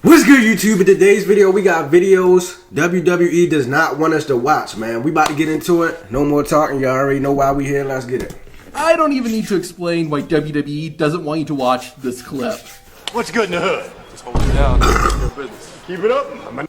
What's good, YouTube? In today's video, we got videos WWE does not want us to watch, man. We about to get into it. No more talking. Y'all already know why we here. Let's get it. I don't even need to explain why WWE doesn't want you to watch this clip. What's good in the hood? Just hold it down. Your business. Keep it up. I'm a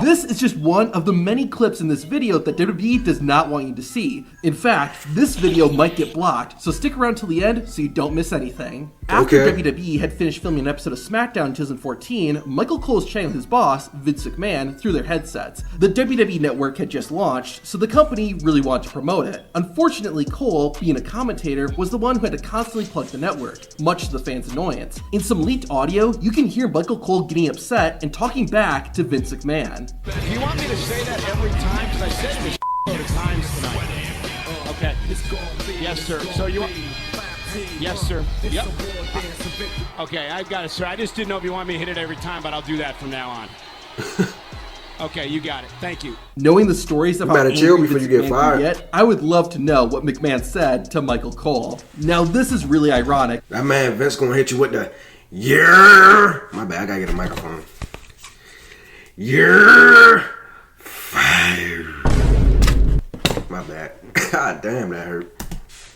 This is just one of the many clips in this video that WWE does not want you to see. In fact, this video might get blocked, so stick around till the end so you don't miss anything. After WWE had finished filming an episode of SmackDown in 2014, Michael Cole was chatting with his boss, Vince McMahon, through their headsets. The WWE network had just launched, so the company really wanted to promote it. Unfortunately, Cole, being a commentator, was the one who had to constantly plug the network, much to the fans' annoyance. In some leaked audio, you can hear Michael Cole getting upset and talking back to Vince McMahon. Do you want me to say that every time? Because I said it a load of times tonight. Okay. Yes, sir. So you want... Yes, sir. Yep. Okay, I got it, sir. I just didn't know if you want me to hit it every time, but I'll do that from now on. Okay, you got it. Thank you. Knowing the stories of how angry chill before Vince you get McMahon fired. can get, I would love to know what McMahon said to Michael Cole. Now, this is really ironic. That man Vince gonna hit you with the yeah. My bad. I gotta get a microphone. You're fired. My bad. God damn, that hurt.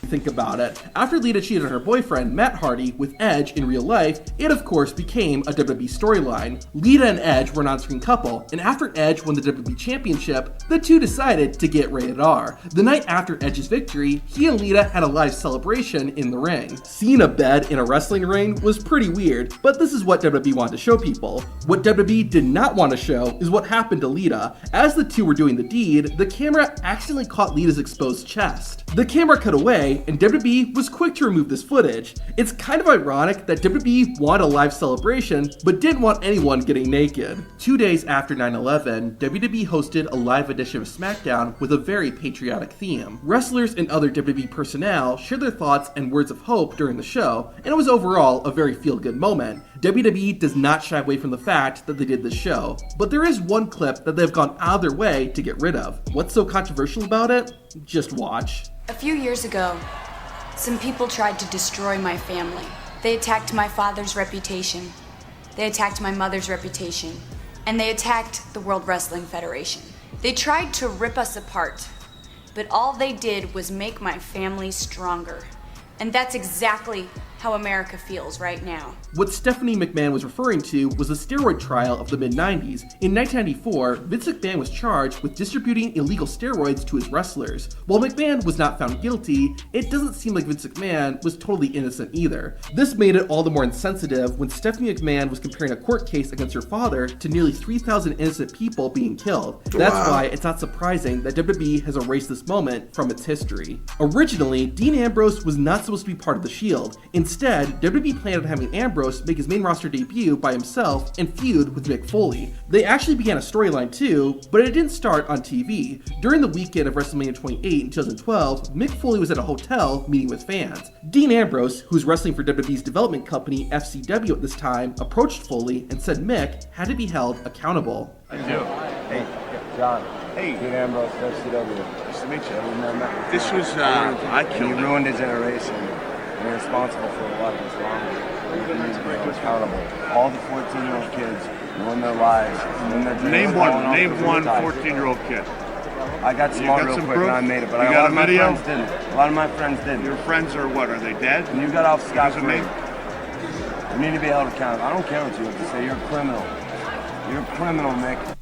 Think about it. After Lita cheated on her boyfriend, Matt Hardy, with Edge in real life, it of course became a WWE storyline. Lita and Edge were an on-screen couple, and after Edge won the WWE Championship, the two decided to get rated R. The night after Edge's victory, he and Lita had a live celebration in the ring. Seeing a bed in a wrestling ring was pretty weird, but this is what WWE wanted to show people. What WWE did not want to show is what happened to Lita. As the two were doing the deed, the camera accidentally caught Lita's exposed chest. The camera cut away, and WWE was quick to remove this footage. It's kind of ironic that WWE wanted a live celebration, but didn't want anyone getting naked. 2 days after 9/11, WWE hosted a live edition of SmackDown with a very patriotic theme. Wrestlers and other WWE personnel shared their thoughts and words of hope during the show, and it was overall a very feel-good moment. WWE does not shy away from the fact that they did this show, but there is one clip that they've gone out of their way to get rid of. What's so controversial about it? Just watch. A few years ago, some people tried to destroy my family. They attacked my father's reputation. They attacked my mother's reputation. And they attacked the World Wrestling Federation. They tried to rip us apart, but all they did was make my family stronger. And that's exactly how America feels right now. What Stephanie McMahon was referring to was the steroid trial of the mid-90s. In 1994, Vince McMahon was charged with distributing illegal steroids to his wrestlers. While McMahon was not found guilty, it doesn't seem like Vince McMahon was totally innocent either. This made it all the more insensitive when Stephanie McMahon was comparing a court case against her father to nearly 3,000 innocent people being killed. That's why it's not surprising that WWE has erased this moment from its history. Originally, Dean Ambrose was not supposed to be part of the Shield. Instead, WWE planned on having Ambrose make his main roster debut by himself and feud with Mick Foley. They actually began a storyline too, but it didn't start on TV. During the weekend of WrestleMania 28 in 2012, Mick Foley was at a hotel meeting with fans. Dean Ambrose, who was wrestling for WWE's development company FCW at this time, approached Foley and said Mick had to be held accountable. I do. Hey, John. Hey. Dean Ambrose, FCW. Nice to meet you. Yeah, This was, I killed You it. ruined a generation. You're responsible for a lot of what's wrong with it. You need to be held accountable. All the 14-year-old kids ruin their lives, ruin their dreams. Name one 14-year-old kid. I got smart real some quick proof? and I made it, but You a got lot a of my video? friends didn't. A lot of my friends didn't. Your friends are what? Are they dead? And you got off Because of scot-free. me? You need to be held accountable. I don't care what you have to say. You're a criminal. You're a criminal, Mick.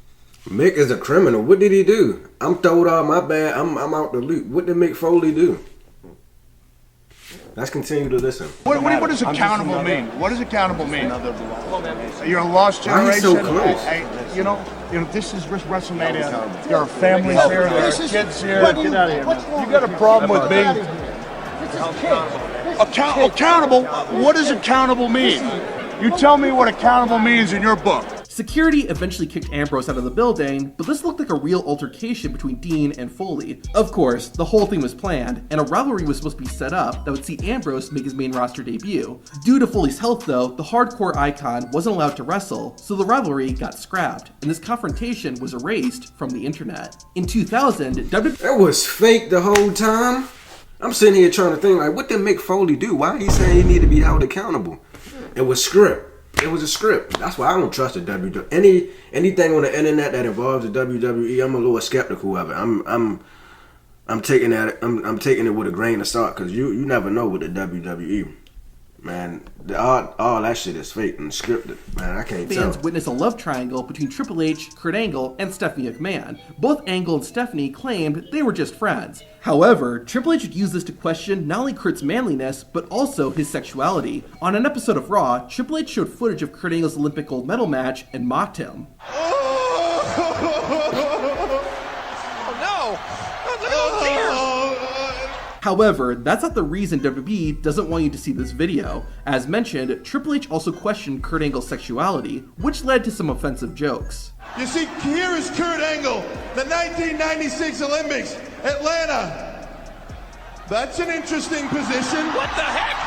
Mick is a criminal. What did he do? I'm throwed out. My bad. I'm out the loop. What did Mick Foley do? Let's continue to listen. What does accountable mean? What does accountable mean? You're a lost Why generation. he's so close? Hey, you know, this is WrestleMania. There are families here. There are kids here. Get out of here, man. You got a problem with being accountable? What does accountable mean? You tell me what accountable means in your book. Security eventually kicked Ambrose out of the building, but this looked like a real altercation between Dean and Foley. Of course, the whole thing was planned, and a rivalry was supposed to be set up that would see Ambrose make his main roster debut. Due to Foley's health though, the hardcore icon wasn't allowed to wrestle, so the rivalry got scrapped, and this confrontation was erased from the internet. In 2000, WWE... That was fake the whole time. I'm sitting here trying to think, like, what did Mick Foley do? Why he saying he need to be held accountable? It was script. It was a script. That's why I don't trust the WWE. Anything on the internet that involves the WWE, I'm a little skeptical of it. I'm taking it with a grain of salt, because you never know with the WWE. Man, all that shit is fake and scripted. Man, I can't tell. Fans witnessed a love triangle between Triple H, Kurt Angle, and Stephanie McMahon. Both Angle and Stephanie claimed they were just friends. However, Triple H would use this to question not only Kurt's manliness, but also his sexuality. On an episode of Raw, Triple H showed footage of Kurt Angle's Olympic gold medal match and mocked him. However, that's not the reason WWE doesn't want you to see this video. As mentioned, Triple H also questioned Kurt Angle's sexuality, which led to some offensive jokes. You see, here is Kurt Angle, the 1996 Olympics, Atlanta. That's an interesting position. What the heck?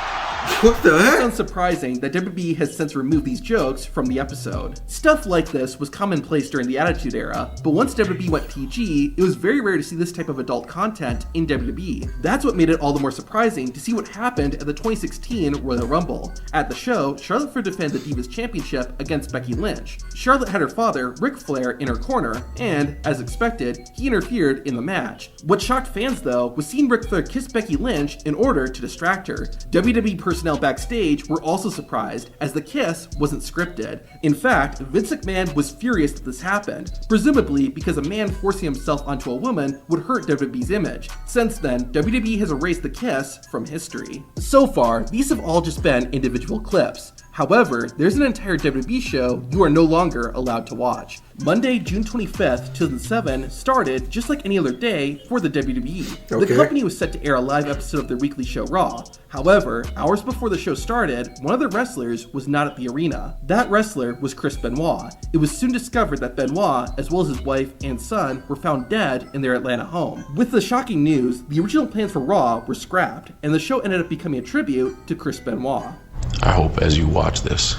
What the heck? It's unsurprising that WWE has since removed these jokes from the episode. Stuff like this was commonplace during the Attitude Era, but once WWE went PG, it was very rare to see this type of adult content in WWE. That's what made it all the more surprising to see what happened at the 2016 Royal Rumble. At the show, Charlotte Flair defended the Divas Championship against Becky Lynch. Charlotte had her father, Ric Flair, in her corner, and, as expected, he interfered in the match. What shocked fans, though, was seeing Ric Flair kiss Becky Lynch in order to distract her. WWE personnel backstage were also surprised, as the kiss wasn't scripted. In fact, Vince McMahon was furious that this happened, presumably because a man forcing himself onto a woman would hurt WWE's image. Since then, WWE has erased the kiss from history. So far, these have all just been individual clips. However, there's an entire WWE show you are no longer allowed to watch. Monday, June 25th, 2007 started just like any other day for the WWE. Okay. The company was set to air a live episode of their weekly show Raw. However, hours before the show started, one of the wrestlers was not at the arena. That wrestler was Chris Benoit. It was soon discovered that Benoit, as well as his wife and son, were found dead in their Atlanta home. With the shocking news, the original plans for Raw were scrapped, and the show ended up becoming a tribute to Chris Benoit. I hope as you watch this,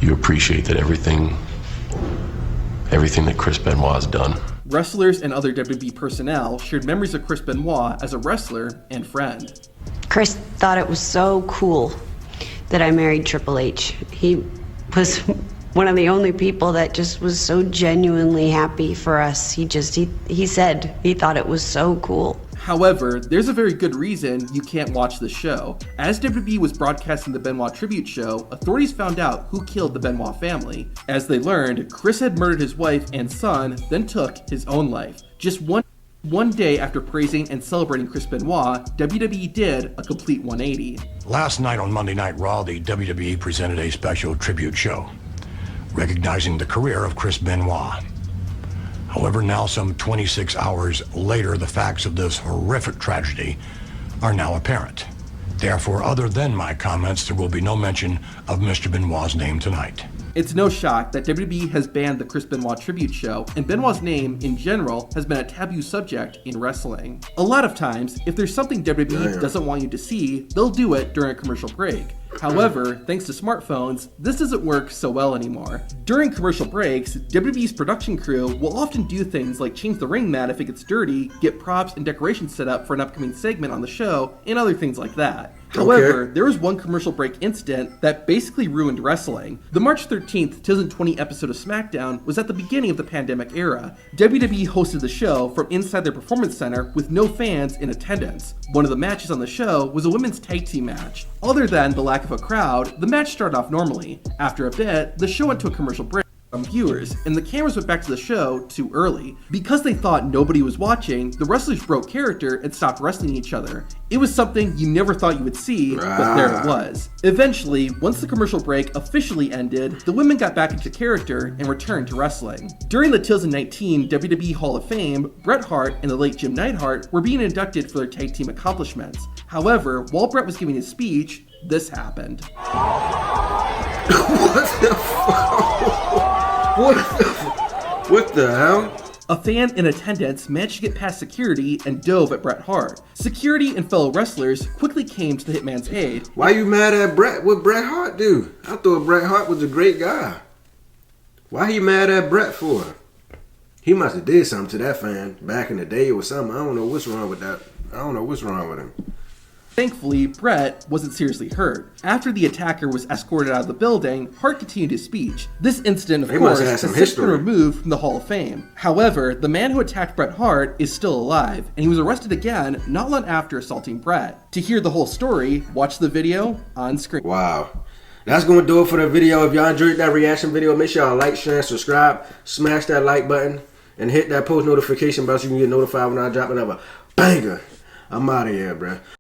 you appreciate that everything that Chris Benoit has done. Wrestlers and other WWE personnel shared memories of Chris Benoit as a wrestler and friend. Chris thought it was so cool that I married Triple H. He was one of the only people that just was so genuinely happy for us. He said he thought it was so cool. However, there's a very good reason you can't watch the show. As WWE was broadcasting the Benoit tribute show, authorities found out who killed the Benoit family. As they learned, Chris had murdered his wife and son, then took his own life. Just one day after praising and celebrating Chris Benoit, WWE did a complete 180. Last night on Monday Night Raw, the WWE presented a special tribute show, recognizing the career of Chris Benoit. However, now some 26 hours later, the facts of this horrific tragedy are now apparent. Therefore, other than my comments, there will be no mention of Mr. Benoit's name tonight. It's no shock that WWE has banned the Chris Benoit tribute show, and Benoit's name, in general, has been a taboo subject in wrestling. A lot of times, if there's something WWE doesn't want you to see, they'll do it during a commercial break. However, thanks to smartphones, this doesn't work so well anymore. During commercial breaks, WWE's production crew will often do things like change the ring mat if it gets dirty, get props and decorations set up for an upcoming segment on the show, and other things like that. However, there was one commercial break incident that basically ruined wrestling. The March 13th, 2020 episode of SmackDown was at the beginning of the pandemic era. WWE hosted the show from inside their performance center with no fans in attendance. One of the matches on the show was a women's tag team match. Other than the lack of a crowd, the match started off normally. After a bit, the show went to a commercial break from viewers, and the cameras went back to the show too early. Because they thought nobody was watching, the wrestlers broke character and stopped wrestling each other. It was something you never thought you would see, but there it was. Eventually, once the commercial break officially ended, the women got back into character and returned to wrestling. During the 2019 WWE Hall of Fame, Bret Hart and the late Jim Neidhart were being inducted for their tag team accomplishments. However, while Bret was giving his speech, this happened. What the fuck? What the hell? A fan in attendance managed to get past security and dove at Bret Hart. Security and fellow wrestlers quickly came to the hitman's aid. Why you mad at Bret? What Bret Hart do? I thought Bret Hart was a great guy. Why he mad at Bret for? He must have did something to that fan back in the day or something. I don't know what's wrong with that. I don't know what's wrong with him. Thankfully, Bret wasn't seriously hurt. After the attacker was escorted out of the building, Hart continued his speech. This incident, of course, has since been removed from the Hall of Fame. However, the man who attacked Bret Hart is still alive, and he was arrested again not long after assaulting Bret. To hear the whole story, watch the video on screen. Wow. That's going to do it for the video. If y'all enjoyed that reaction video, make sure y'all like, share, and subscribe. Smash that like button and hit that post notification bell so you can get notified when I drop another banger. I'm out of here, bruh.